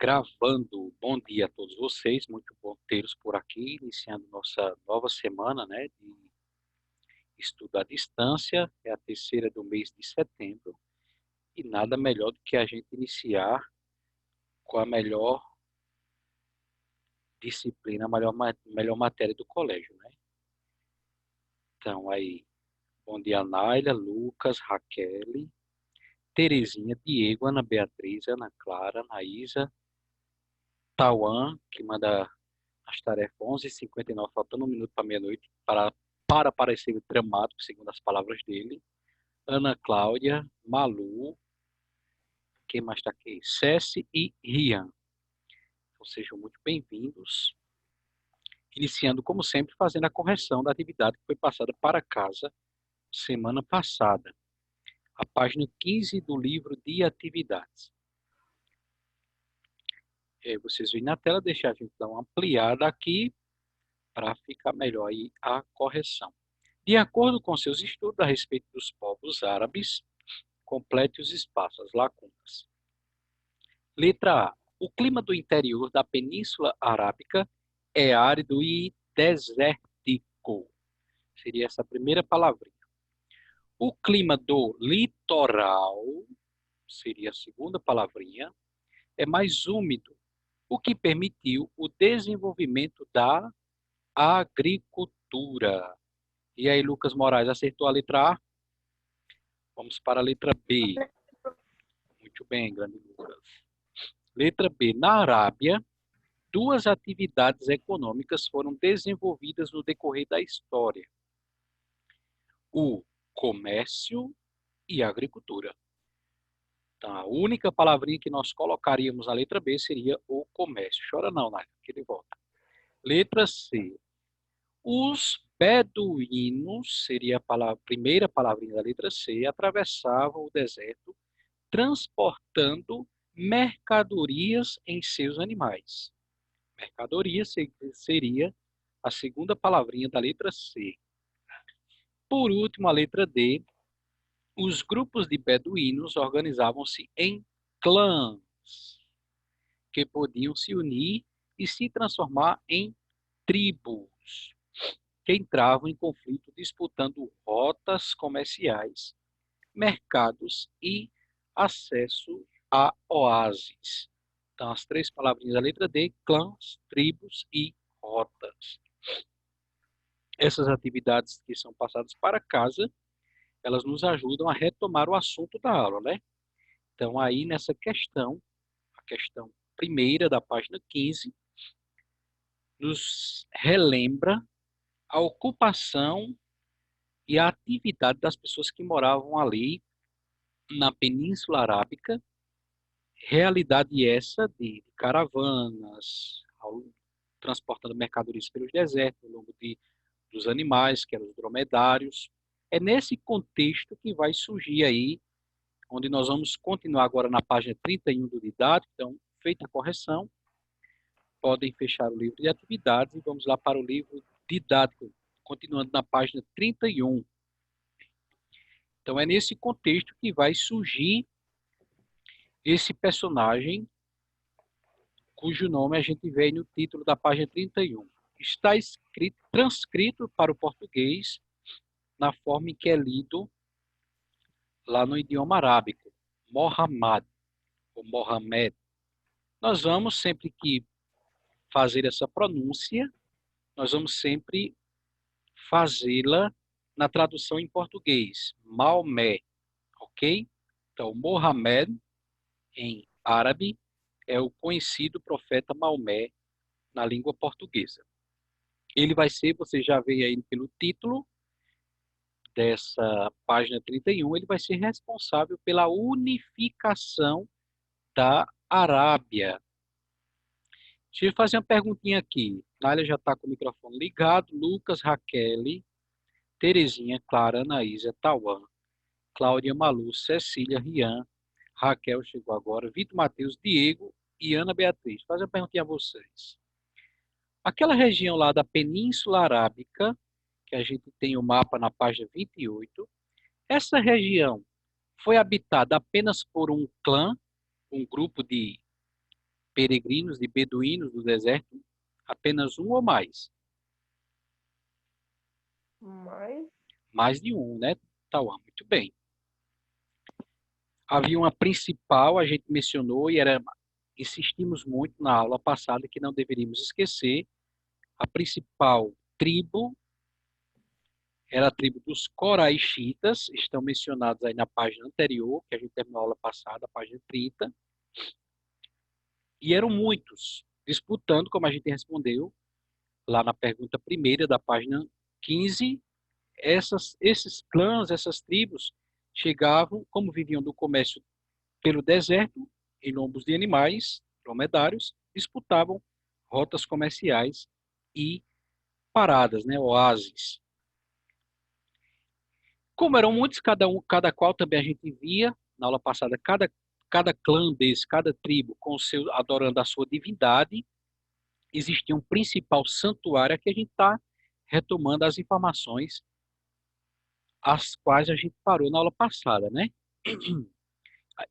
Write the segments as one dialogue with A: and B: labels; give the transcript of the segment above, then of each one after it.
A: Gravando. Bom dia a todos vocês, muito bom tê-los por aqui, iniciando nossa nova semana, né, de estudo à distância, é a terceira do mês de setembro, e nada melhor do que a gente iniciar com a melhor disciplina, a melhor matéria do colégio, né? Então, aí, bom dia, Naila, Lucas, Raquel, Terezinha, Diego, Ana Beatriz, Ana Clara, Anaísa, Tauan, que manda as tarefas 11h59, faltando um minuto para meia-noite, para parecer dramático, segundo as palavras dele. Ana Cláudia, Malu, quem mais está aqui? Cessi e Rian. Então, sejam muito bem-vindos. Iniciando, como sempre, fazendo a correção da atividade que foi passada para casa semana passada. A página 15 do livro de atividades. Vocês veem na tela, deixar a gente dar uma ampliada aqui para ficar melhor aí a correção. De acordo com seus estudos a respeito dos povos árabes, complete os espaços, as lacunas. Letra A. O clima do interior da Península Arábica é árido e desértico. Seria essa primeira palavrinha. O clima do litoral, seria a segunda palavrinha, é mais úmido, o que permitiu o desenvolvimento da agricultura. E aí, Lucas Moraes, acertou a letra A? Vamos para a letra B. Muito bem, grande Lucas. Letra B. Na Arábia, duas atividades econômicas foram desenvolvidas no decorrer da história: o comércio e a agricultura. Então, a única palavrinha que nós colocaríamos na letra B seria o comércio. Chora não, Nádia, que ele volta. Letra C. Os beduínos, seria a primeira palavrinha da letra C, atravessavam o deserto transportando mercadorias em seus animais. Mercadoria seria a segunda palavrinha da letra C. Por último, a letra D. Os grupos de beduínos organizavam-se em clãs, que podiam se unir e se transformar em tribos, que entravam em conflito disputando rotas comerciais, mercados e acesso a oásis. Então, as três palavrinhas da letra D: clãs, tribos e rotas. Essas atividades que são passadas para casa, elas nos ajudam a retomar o assunto da aula, né? Então, aí nessa questão, a questão primeira da página 15, nos relembra a ocupação e a atividade das pessoas que moravam ali na Península Arábica, realidade essa de caravanas, transportando mercadorias pelos desertos, ao longo dos animais, que eram os dromedários. É nesse contexto que vai surgir aí, onde nós vamos continuar agora na página 31 do didático. Então, feita a correção, podem fechar o livro de atividades e vamos lá para o livro didático, continuando na página 31. Então, é nesse contexto que vai surgir esse personagem, cujo nome a gente vê aí no título da página 31. Está escrito, transcrito para o português na forma em que é lido lá no idioma arábico, Mohammad, ou Mohamed. Nós vamos sempre que fazer essa pronúncia, nós vamos sempre fazê-la na tradução em português, Maomé, ok? Então, Mohamed, em árabe, é o conhecido profeta Maomé na língua portuguesa. Ele vai ser, você já vê aí pelo título dessa página 31, ele vai ser responsável pela unificação da Arábia. Deixa eu fazer uma perguntinha aqui. Nália já está com o microfone ligado. Lucas, Raquel, Terezinha, Clara, Anaísa, Tauan, Cláudia, Malu, Cecília, Rian, Raquel chegou agora, Vitor Matheus, Diego e Ana Beatriz. Faz uma perguntinha a vocês. Aquela região lá da Península Arábica, que a gente tem o mapa na página 28, essa região foi habitada apenas por um clã, um grupo de peregrinos, de beduínos do deserto? Apenas um ou mais?
B: Mais.
A: Mais de um, né, Tauan? Muito bem. Havia uma principal, a gente mencionou, e insistimos muito na aula passada que não deveríamos esquecer, a principal tribo era a tribo dos coraixitas, estão mencionados aí na página anterior, que a gente terminou a aula passada, a página 30, e eram muitos, disputando, como a gente respondeu, lá na pergunta primeira da página 15, esses clãs, essas tribos, chegavam, como viviam do comércio pelo deserto, em lombos de animais, dromedários, disputavam rotas comerciais e paradas, né, oásis. Como eram muitos, cada qual também a gente via, na aula passada, cada clã desse, cada tribo, com o seu, adorando a sua divindade, existia um principal santuário que a gente está retomando as informações as quais a gente parou na aula passada, né?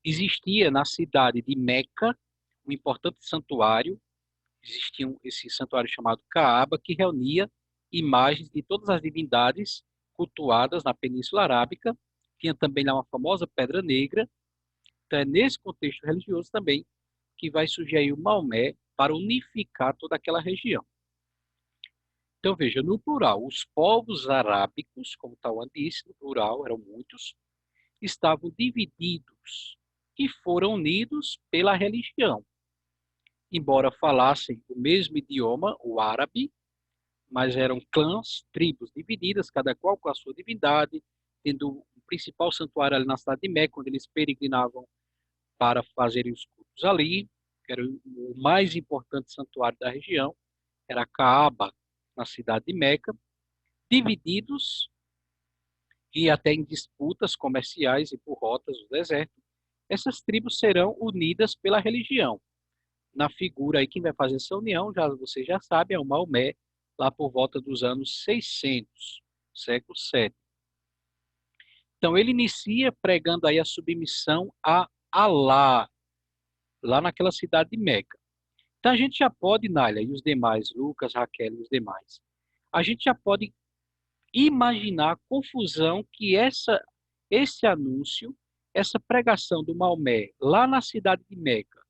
A: Existia na cidade de Meca um importante santuário, existia esse santuário chamado Caaba, que reunia imagens de todas as divindades cultuadas na Península Arábica. Tinha também lá uma famosa Pedra Negra. Então é nesse contexto religioso também que vai surgir aí o Maomé para unificar toda aquela região. Então veja, no plural, os povos arábicos, como Tauan disse, no plural eram muitos, estavam divididos e foram unidos pela religião. Embora falassem o mesmo idioma, o árabe, mas eram clãs, tribos divididas, cada qual com a sua divindade, tendo o principal santuário ali na cidade de Meca, onde eles peregrinavam para fazerem os cultos ali, que era o mais importante santuário da região, era Caaba, na cidade de Meca, divididos e até em disputas comerciais e por rotas do deserto. Essas tribos serão unidas pela religião. Na figura aí, quem vai fazer essa união, já você já sabe, é o Maomé, lá por volta dos anos 600, século 7. Então ele inicia pregando aí a submissão a Alá, lá naquela cidade de Meca. Então a gente já pode, Nália, e os demais, Lucas, Raquel e os demais, a gente já pode imaginar a confusão que esse anúncio, essa pregação do Maomé lá na cidade de Meca,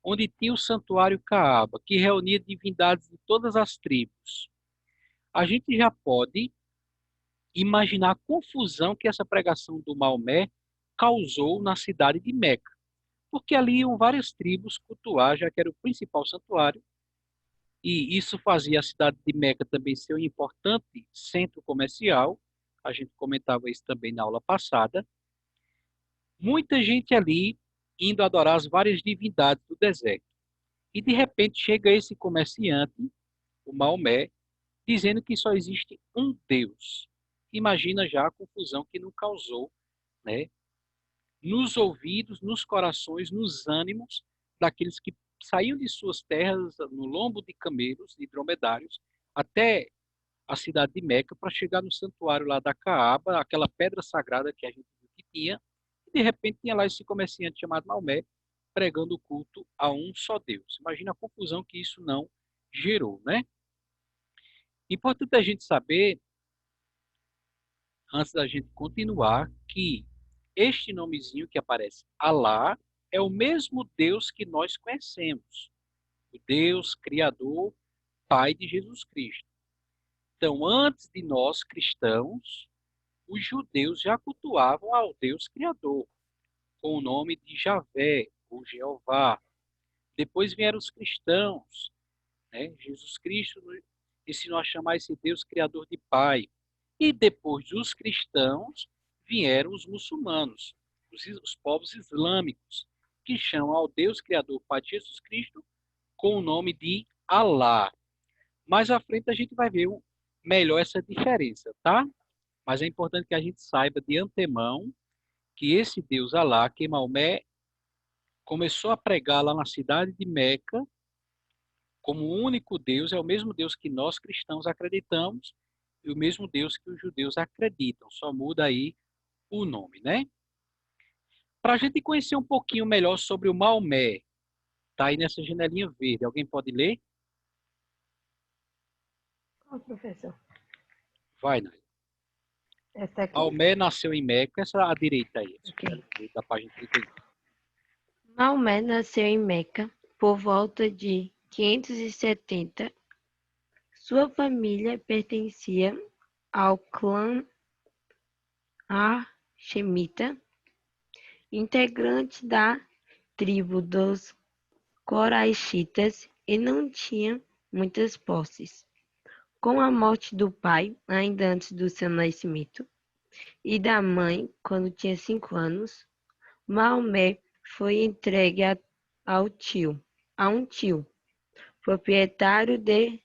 A: onde tinha o santuário Caaba, que reunia divindades de todas as tribos. A gente já pode imaginar a confusão que essa pregação do Maomé causou na cidade de Meca, porque ali iam várias tribos cultuar, já que era o principal santuário, e isso fazia a cidade de Meca também ser um importante centro comercial. A gente comentava isso também na aula passada. Muita gente ali indo adorar as várias divindades do deserto. E de repente chega esse comerciante, o Maomé, dizendo que só existe um Deus. Imagina já a confusão que não causou, né, nos ouvidos, nos corações, nos ânimos daqueles que saíam de suas terras no lombo de camelos e dromedários até a cidade de Meca para chegar no santuário lá da Caaba, aquela pedra sagrada que a gente viu que tinha, e de repente tinha lá esse comerciante chamado Maomé pregando o culto a um só Deus. Imagina a confusão que isso não gerou, né? Importante a gente saber, antes da gente continuar, que este nomezinho que aparece, Alá, é o mesmo Deus que nós conhecemos, o Deus Criador, Pai de Jesus Cristo. Então, antes de nós cristãos, os judeus já cultuavam ao Deus Criador, com o nome de Javé, ou Jeová. Depois vieram os cristãos, né? Jesus Cristo ensinou a chamar esse Deus Criador de Pai. E depois dos cristãos vieram os muçulmanos, os povos islâmicos, que chamam ao Deus Criador Pai de Jesus Cristo com o nome de Alá. Mais à frente a gente vai ver melhor essa diferença, tá? Mas é importante que a gente saiba de antemão que esse Deus Alá, que Maomé começou a pregar lá na cidade de Meca, como o único Deus, é o mesmo Deus que nós cristãos acreditamos e o mesmo Deus que os judeus acreditam, só muda aí o nome, né? Para a gente conhecer um pouquinho melhor sobre o Maomé, Está aí nessa janelinha verde. Alguém pode ler?
B: Qual, professor?
A: Vai, Nália.
B: Essa aqui?
A: Maomé nasceu em Meca. Essa é a direita aí.
B: Ok.
A: Da página 31.
B: Maomé nasceu em Meca por volta de 570. Sua família pertencia ao clã Hashemita, integrante da tribo dos Coraixitas, e não tinha muitas posses. Com a morte do pai, ainda antes do seu nascimento, e da mãe, quando tinha 5 anos, Maomé foi entregue a um tio, proprietário de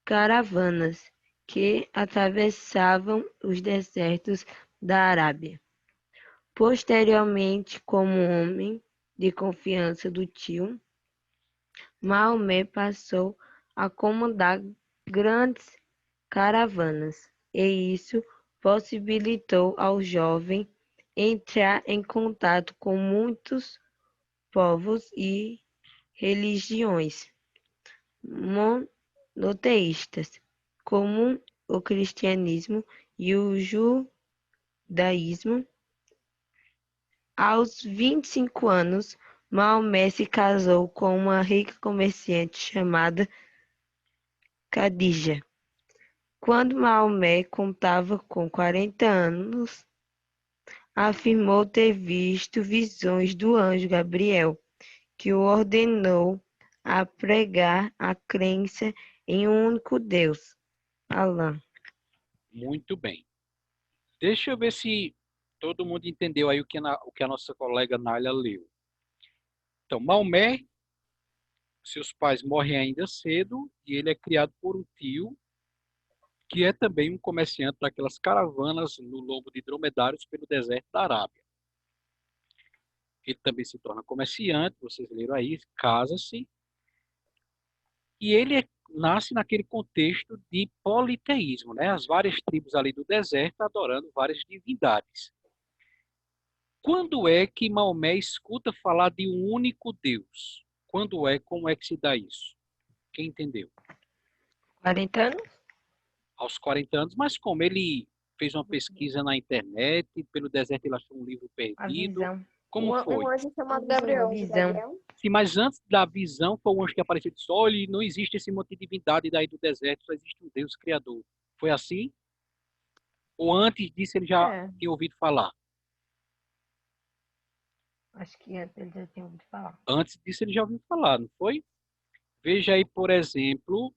B: caravanas que atravessavam os desertos da Arábia. Posteriormente, como homem de confiança do tio, Maomé passou a comandar grandes caravanas, e isso possibilitou ao jovem entrar em contato com muitos povos e religiões monoteístas, como o cristianismo e o judaísmo. Aos 25 anos, Maomé se casou com uma rica comerciante chamada Khadija. Quando Maomé contava com 40 anos, afirmou ter visto visões do anjo Gabriel, que o ordenou a pregar a crença em um único Deus, Alá.
A: Muito bem. Deixa eu ver se todo mundo entendeu aí o que a nossa colega Nália leu. Então, Maomé, seus pais morrem ainda cedo e ele é criado por um tio que é também um comerciante daquelas caravanas no lombo de dromedários pelo deserto da Arábia. Ele também se torna comerciante, vocês leram aí, casa-se, e nasce naquele contexto de politeísmo, né? As várias tribos ali do deserto adorando várias divindades. Quando é que Maomé escuta falar de um único Deus? Quando é, como é que se dá isso? Quem entendeu?
B: 40 anos?
A: Aos 40 anos, mas como ele fez uma pesquisa na internet, pelo deserto ele achou um livro
B: A
A: perdido,
B: visão.
A: como
C: Um
A: foi?
C: anjo chamado
B: A
C: Gabriel.
B: visão.
A: Sim, mas antes da visão foi o anjo que apareceu e disse, olha, não existe esse monte de divindade daí do deserto, só existe um Deus criador. Foi assim? Ou antes disso ele já
C: É.
A: tinha ouvido falar?
B: Acho que antes ele já tinha ouvido falar.
A: Antes disso ele já ouviu falar, não foi? Veja aí, por exemplo,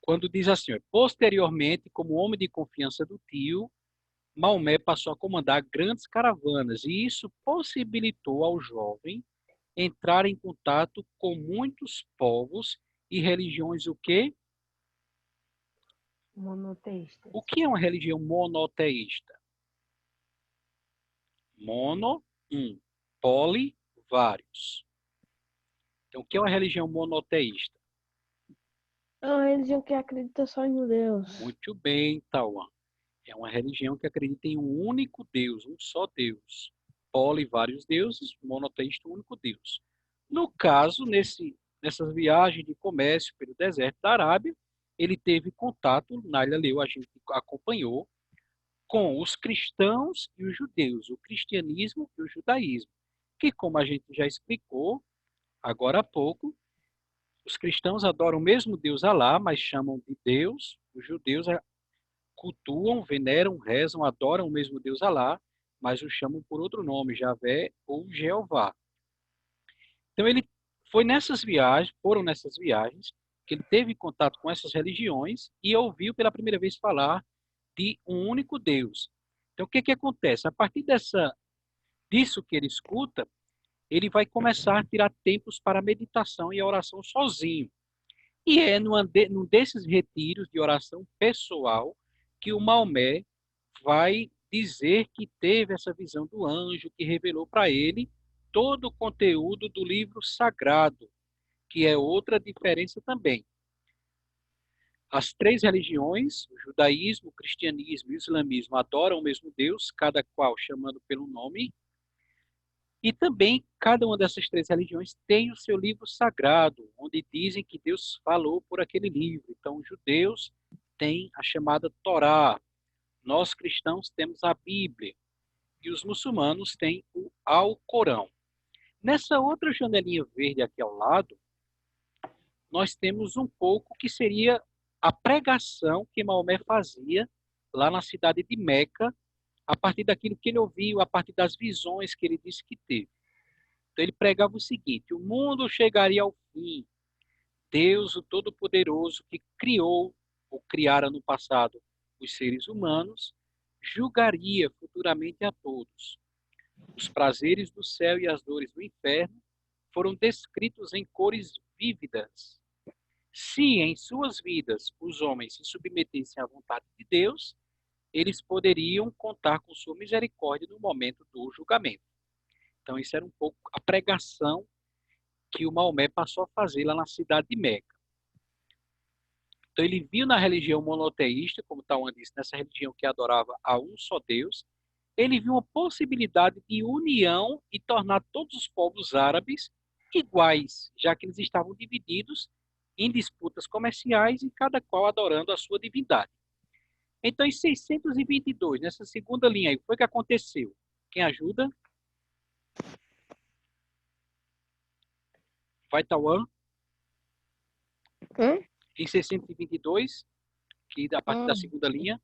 A: quando diz assim, ó, posteriormente, como homem de confiança do tio, Maomé passou a comandar grandes caravanas e isso possibilitou ao jovem entrar em contato com muitos povos e religiões o quê?
B: Monoteístas.
A: O que é uma religião monoteísta? Mono, um. Poli, vários. Então, o que é uma religião monoteísta?
C: É uma religião que acredita só em um Deus.
A: Muito bem, Tauan. É uma religião que acredita em um único Deus, um só Deus. Poli, vários deuses, monoteísta, um único Deus. No caso, nessas viagens de comércio pelo deserto da Arábia, ele teve contato, Nália leu, a gente acompanhou, com os cristãos e os judeus, o cristianismo e o judaísmo, que, como a gente já explicou agora há pouco, os cristãos adoram o mesmo Deus Alá, mas chamam de Deus, os judeus cultuam, veneram, rezam, adoram o mesmo Deus Alá, mas o chamam por outro nome, Javé ou Jeová. Então ele foram nessas viagens que ele teve contato com essas religiões e ouviu pela primeira vez falar de um único Deus. Então o que que acontece? A partir disso que ele escuta, ele vai começar a tirar tempos para a meditação e a oração sozinho. E é num desses retiros de oração pessoal que o Maomé vai dizer que teve essa visão do anjo que revelou para ele todo o conteúdo do livro sagrado, que é outra diferença também. As três religiões, o judaísmo, o cristianismo e o islamismo, adoram o mesmo Deus, cada qual chamando pelo nome, e também cada uma dessas três religiões tem o seu livro sagrado, onde dizem que Deus falou por aquele livro. Então, os judeus têm a chamada Torá, nós cristãos temos a Bíblia e os muçulmanos têm o Alcorão. Nessa outra janelinha verde aqui ao lado, nós temos um pouco que seria a pregação que Maomé fazia lá na cidade de Meca, a partir daquilo que ele ouviu, a partir das visões que ele disse que teve. Então ele pregava o seguinte: o mundo chegaria ao fim. Deus, o Todo-Poderoso, que criou ou criara no passado os seres humanos, julgaria futuramente a todos. Os prazeres do céu e as dores do inferno foram descritos em cores vívidas. Se em suas vidas os homens se submetessem à vontade de Deus, eles poderiam contar com sua misericórdia no momento do julgamento. Então, isso era um pouco a pregação que o Maomé passou a fazer lá na cidade de Meca. Então, ele viu na religião monoteísta, como Tauan disse, nessa religião que adorava a um só Deus, ele viu uma possibilidade de união e tornar todos os povos árabes iguais, já que eles estavam divididos em disputas comerciais e cada qual adorando a sua divindade. Então, em 622, nessa segunda linha aí, o que foi que aconteceu? Quem ajuda? Vai, Tauan. Em 622, que a partir da segunda linha.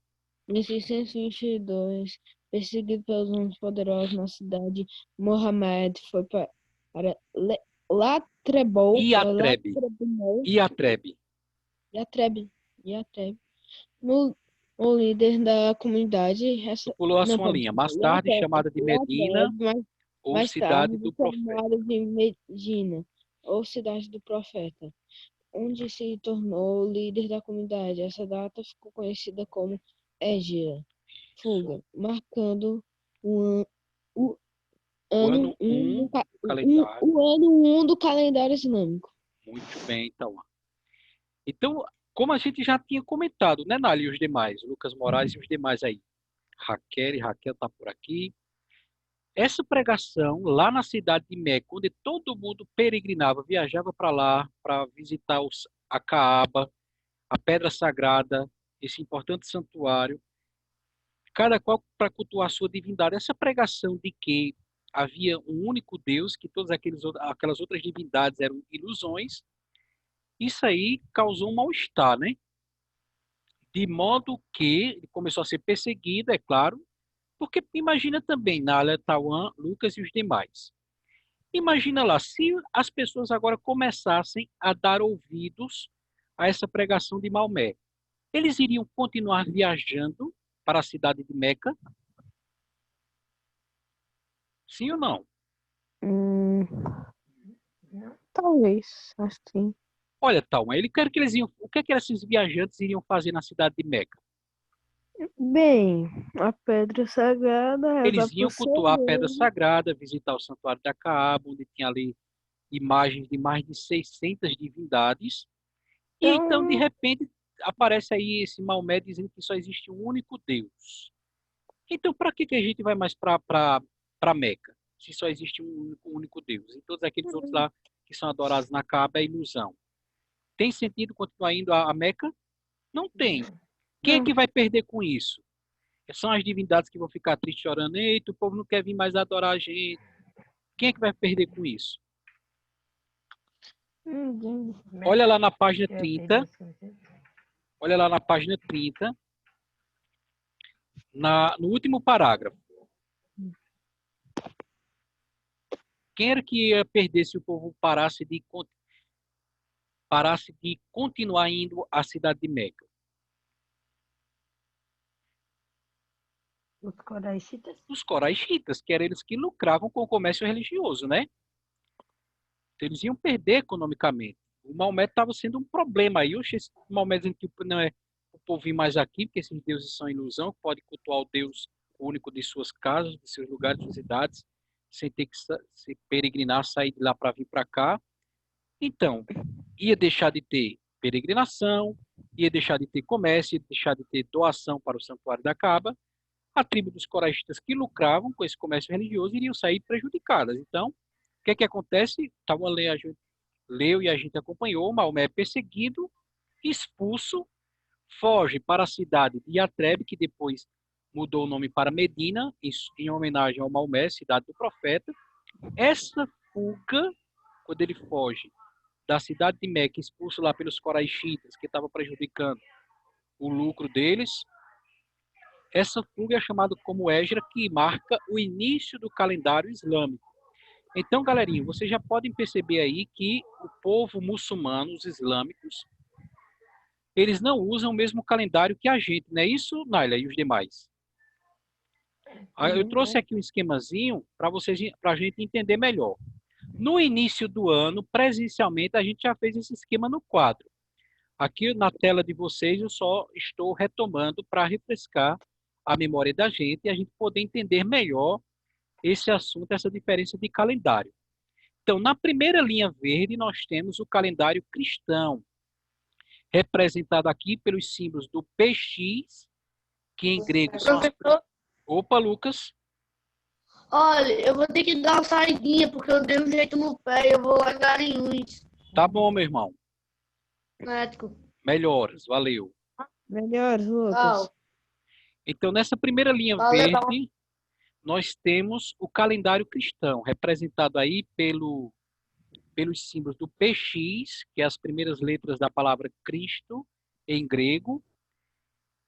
C: Em 622, perseguido pelos homens poderosos na cidade, Mohammed foi para Latrebo. Yatreb. O líder da comunidade.
A: Pulou a sua linha. Mais tarde, chamada de Medina, ou cidade do profeta.
C: De Medina, ou cidade do profeta, onde se tornou líder da comunidade. Essa data ficou conhecida como Égira, fuga, marcando o ano 1 do calendário islâmico.
A: Muito bem, então. Então, como a gente já tinha comentado, né, Nália, e os demais, Lucas Moraes e os demais aí. Raquel está por aqui. Essa pregação lá na cidade de Meca, onde todo mundo peregrinava, viajava para lá para visitar a Caaba, a Pedra Sagrada, esse importante santuário, cada qual para cultuar a sua divindade. Essa pregação de que havia um único Deus, que todas aquelas outras divindades eram ilusões, isso aí causou um mal-estar, né? De modo que ele começou a ser perseguido, é claro, porque imagina também, Nália, Tauan, Lucas e os demais. Imagina lá, se as pessoas agora começassem a dar ouvidos a essa pregação de Maomé, eles iriam continuar viajando para a cidade de Meca? Sim ou não?
C: Talvez, acho que sim.
A: Olha, Tauan, ele quer que o que é que esses viajantes iriam fazer na cidade de Meca?
C: Bem, a pedra sagrada.
A: Eles iam cultuar a pedra sagrada, visitar o santuário da Caaba, onde tinha ali imagens de mais de 600 divindades. E então, de repente, aparece aí esse Maomé dizendo que só existe um único Deus. Então, para que a gente vai mais para Meca, se só existe um único Deus? E todos aqueles outros lá que são adorados na Caaba é ilusão. Tem sentido continuar indo a Meca? Não tem. Quem é que vai perder com isso? São as divindades que vão ficar tristes chorando. Eita, o povo não quer vir mais adorar a gente. Quem é que vai perder com isso? Olha lá na página 30. Olha lá na página 30. No último parágrafo. Quem era que ia perder se o povo parasse de continuar indo à cidade de Meca?
B: Os coraixitas?
A: Os coraixitas, que eram eles que lucravam com o comércio religioso, né? Então, eles iam perder economicamente. O Maomé estava sendo um problema aí. Esse Maomé dizendo que não é o povo vir mais aqui, porque esses deuses são ilusão, pode cultuar o Deus único de suas casas, de seus lugares, de suas cidades, sem ter que se peregrinar, sair de lá para vir para cá. Então, ia deixar de ter peregrinação, ia deixar de ter comércio, ia deixar de ter doação para o santuário da Caaba. A tribo dos coraixitas que lucravam com esse comércio religioso iriam sair prejudicadas. Então, que é que acontece? Tava lendo, a gente leu e a gente acompanhou, Maomé é perseguido, expulso, foge para a cidade de Yatreb, que depois mudou o nome para Medina, em homenagem ao Maomé, cidade do profeta. Essa fuga, quando ele foge da cidade de Meca, expulso lá pelos coraixitas, que estava prejudicando o lucro deles, essa fuga é chamada como Hégira, que marca o início do calendário islâmico. Então, galerinha, vocês já podem perceber aí que o povo muçulmano, os islâmicos, eles não usam o mesmo calendário que a gente, não é isso, Naila, e os demais? Eu trouxe aqui um esquemazinho para vocês, para a gente entender melhor. No início do ano, presencialmente, a gente já fez esse esquema no quadro. Aqui na tela de vocês, eu só estou retomando para refrescar a memória da gente e a gente poder entender melhor esse assunto, essa diferença de calendário. Então, na primeira linha verde, nós temos o calendário cristão, representado aqui pelos símbolos do PX, que em grego são as...
D: Professor,
A: Opa, Lucas.
D: olha, eu vou ter que dar uma saidinha porque eu dei um jeito no pé e eu vou lá em Garanhuns,
A: Tá bom, meu irmão.
D: médico.
A: Melhoras, valeu.
C: Melhor, Lucas.
D: Tchau.
A: Então, nessa primeira linha
D: Valeu.
A: verde, nós temos o calendário cristão, representado aí pelos símbolos do PX, que é as primeiras letras da palavra Cristo, em grego,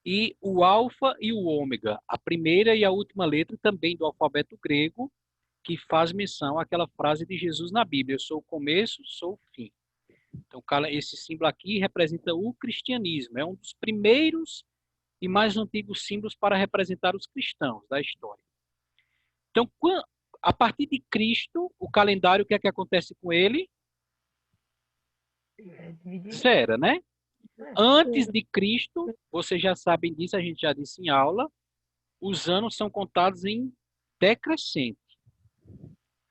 A: e o alfa e o ômega, a primeira e a última letra também do alfabeto grego, que faz menção àquela frase de Jesus na Bíblia: eu sou o começo, sou o fim. Então, esse símbolo aqui representa o cristianismo, é um dos primeiros e mais antigos símbolos para representar os cristãos da história. Então, a partir de Cristo, o calendário, o que é que acontece com ele? Zera, né? Antes de Cristo, vocês já sabem disso, a gente já disse em aula, os anos são contados em decrescente.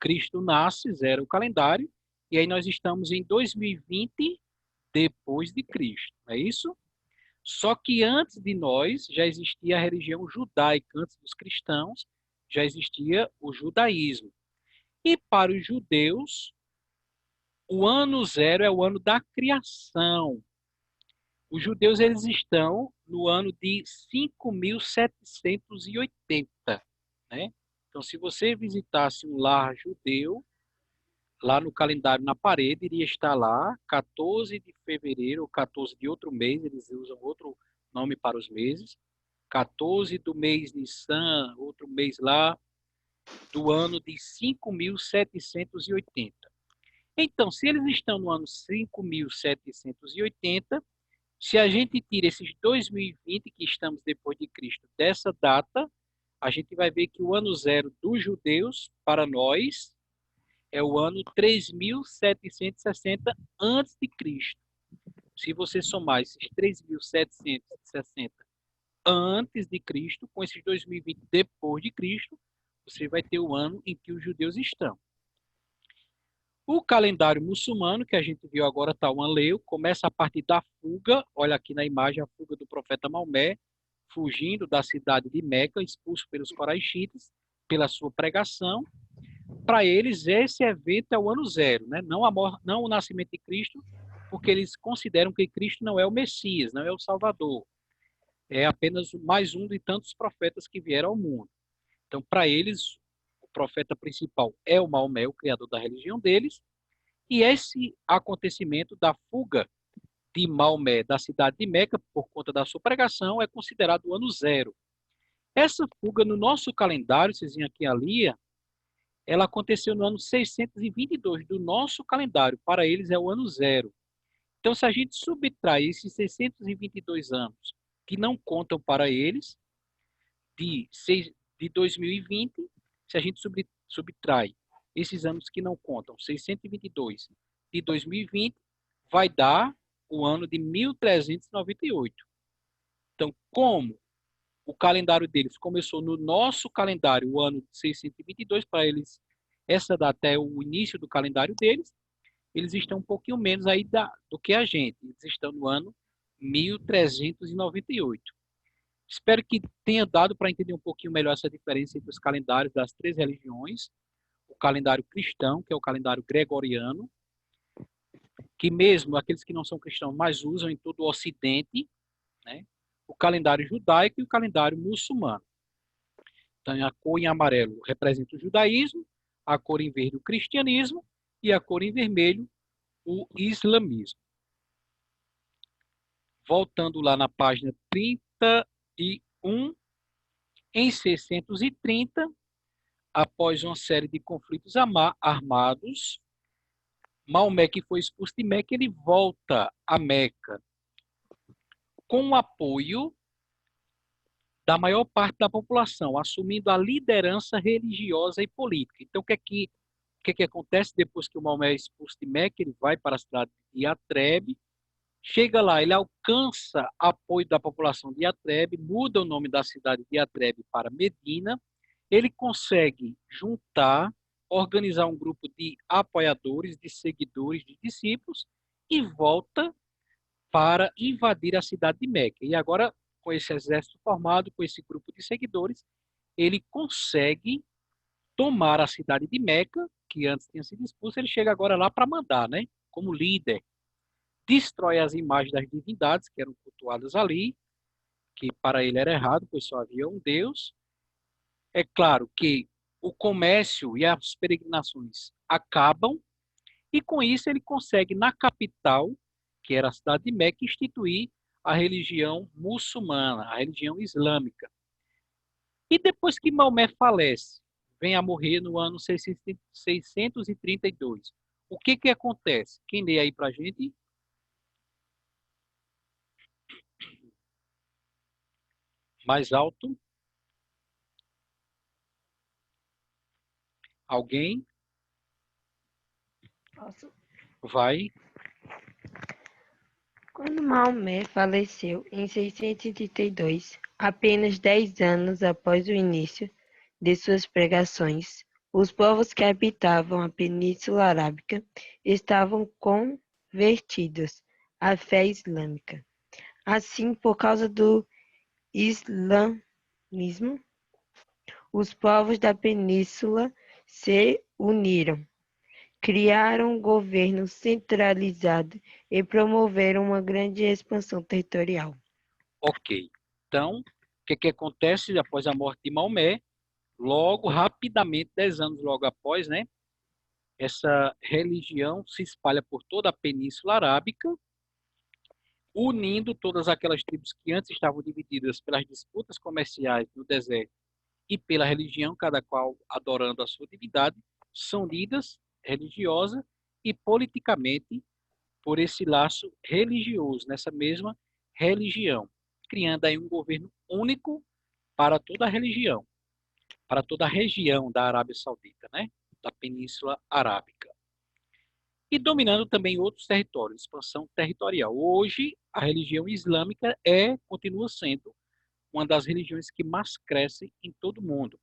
A: Cristo nasce, zera o calendário, e aí nós estamos em 2020 depois de Cristo, não é isso? Só que antes de nós já existia a religião judaica, antes dos cristãos já existia o judaísmo. E para os judeus, o ano zero é o ano da criação. Os judeus eles estão no ano de 5.780, né? Então, se você visitasse um lar judeu, lá no calendário na parede, iria estar lá 14 de fevereiro ou 14 de outro mês, eles usam outro nome para os meses, 14 do mês Nissan, outro mês lá, do ano de 5.780. Então, se eles estão no ano 5.780, se a gente tira esses 2020 que estamos depois de Cristo dessa data, a gente vai ver que o ano zero dos judeus, para nós, é o ano 3.760 antes de Cristo. Se você somar esses 3.760 antes de Cristo com esses 2020 depois de Cristo, você vai ter o ano em que os judeus estão. O calendário muçulmano, que a gente viu agora, está o Anleu, começa a partir da fuga, olha aqui na imagem a fuga do profeta Maomé, fugindo da cidade de Meca, expulso pelos coraixitas, pela sua pregação. Para eles, esse evento é o ano zero, né? Não o nascimento de Cristo, porque eles consideram que Cristo não é o Messias, não é o Salvador. É apenas mais um de tantos profetas que vieram ao mundo. Então, para eles, o profeta principal é o Maomé, o criador da religião deles, e esse acontecimento da fuga de Maomé da cidade de Meca, por conta da sua pregação, é considerado o ano zero. Essa fuga, no nosso calendário, vocês veem aqui a Lia, ela aconteceu no ano 622 do nosso calendário. Para eles é o ano zero. Então, se a gente subtrai esses 622 anos que não contam para eles, de 2020, se a gente subtrai esses anos que não contam, 622 de 2020, vai dar o ano de 1398. Então, como o calendário deles começou no nosso calendário, o ano 622, para eles, essa data é o início do calendário deles, eles estão um pouquinho menos aí do que a gente. Eles estão no ano 1398. Espero que tenha dado para entender um pouquinho melhor essa diferença entre os calendários das três religiões. O calendário cristão, que é o calendário gregoriano, que mesmo aqueles que não são cristãos mais usam em todo o Ocidente, né? O calendário judaico e o calendário muçulmano. Então, a cor em amarelo representa o judaísmo, a cor em verde o cristianismo e a cor em vermelho o islamismo. Voltando lá na página 31, em 630, após uma série de conflitos armados, Maomé, que foi expulso de Meca, ele volta a Meca com o apoio da maior parte da população, assumindo a liderança religiosa e política. Então, o que acontece depois que o Maomé é expulso de Meca? Ele vai para a cidade de Yatreb, chega lá, ele alcança apoio da população de Yatreb, muda o nome da cidade de Yatreb para Medina, ele consegue juntar, organizar um grupo de apoiadores, de seguidores, de discípulos e volta para invadir a cidade de Meca. E agora, com esse exército formado, com esse grupo de seguidores, ele consegue tomar a cidade de Meca, que antes tinha sido expulso, ele chega agora lá para mandar, né? Como líder. Destrói as imagens das divindades que eram cultuadas ali, que para ele era errado, pois só havia um Deus. É claro que o comércio e as peregrinações acabam, e com isso ele consegue, na capital, que era a cidade de Meca, instituir a religião muçulmana, a religião islâmica. E depois que Maomé falece, vem a morrer no ano 632. O que acontece? Quem lê aí para a gente? Mais alto? Alguém?
B: Posso?
A: Vai.
B: Quando Maomé faleceu em 632, apenas 10 anos após o início de suas pregações, os povos que habitavam a Península Arábica estavam convertidos à fé islâmica. Assim, por causa do islamismo, os povos da península se uniram, criaram um governo centralizado e promoveram uma grande expansão territorial.
A: Ok. Então, o que acontece após a morte de Maomé? Logo, rapidamente, 10 anos logo após, né? Essa religião se espalha por toda a Península Arábica, unindo todas aquelas tribos que antes estavam divididas pelas disputas comerciais no deserto e pela religião, cada qual adorando a sua divindade, são unidas religiosa e politicamente por esse laço religioso, nessa mesma religião, criando aí um governo único para toda a religião, para toda a região da Arábia Saudita, né? Da Península Arábica. E dominando também outros territórios, expansão territorial. Hoje, a religião islâmica continua sendo uma das religiões que mais cresce em todo o mundo.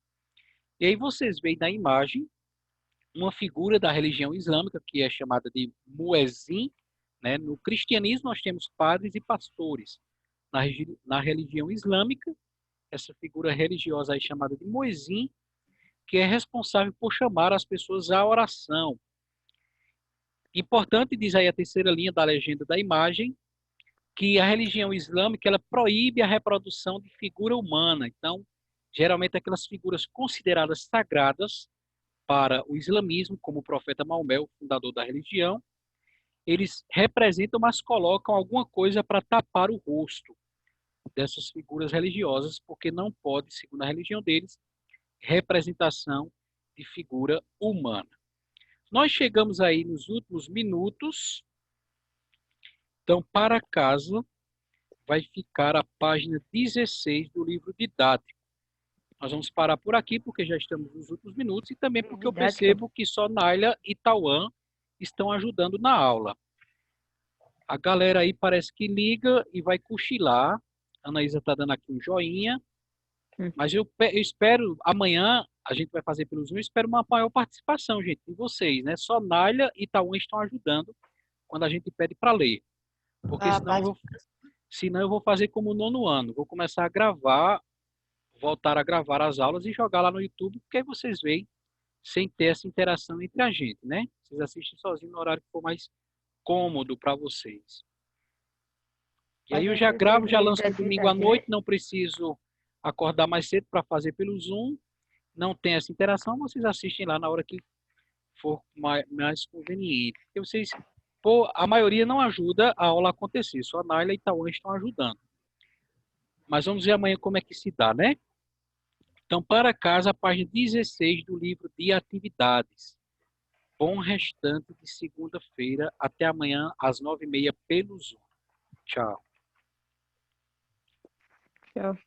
A: E aí vocês veem na imagem uma figura da religião islâmica que é chamada de muezzin, né? No cristianismo nós temos padres e pastores. Na religião islâmica, essa figura religiosa aí chamada de muezzin, que é responsável por chamar as pessoas à oração. Importante, diz aí a terceira linha da legenda da imagem, que a religião islâmica ela proíbe a reprodução de figura humana. Então, geralmente aquelas figuras consideradas sagradas para o islamismo, como o profeta Maomé, o fundador da religião, eles representam, mas colocam alguma coisa para tapar o rosto dessas figuras religiosas, porque não pode, segundo a religião deles, representação de figura humana. Nós chegamos aí nos últimos minutos. Então, para casa, vai ficar a página 16 do livro didático. Nós vamos parar por aqui, porque já estamos nos últimos minutos, e também porque eu percebo que só Naila e Tauan estão ajudando na aula. A galera aí parece que liga e vai cochilar. A Anaísa está dando aqui um joinha. Mas eu espero, amanhã, a gente vai fazer pelo Zoom, eu espero uma maior participação, gente, de vocês, né? Só Naila e Tauan estão ajudando quando a gente pede para ler. Porque senão eu vou fazer como no nono ano. Vou começar a gravar, voltar a gravar as aulas e jogar lá no YouTube, porque aí vocês veem sem ter essa interação entre a gente, né? Vocês assistem sozinho no horário que for mais cômodo para vocês. E aí eu já gravo, já lanço no domingo à noite, não preciso acordar mais cedo para fazer pelo Zoom. Não tem essa interação, vocês assistem lá na hora que for mais conveniente. Porque vocês, pô, a maioria não ajuda a aula acontecer, só a Naila e Tauan estão ajudando. Mas vamos ver amanhã como é que se dá, né? Então, para casa, a página 16 do livro de atividades. Bom restante de segunda-feira. Até amanhã, às 9h30, pelo Zoom. Tchau.
C: Tchau.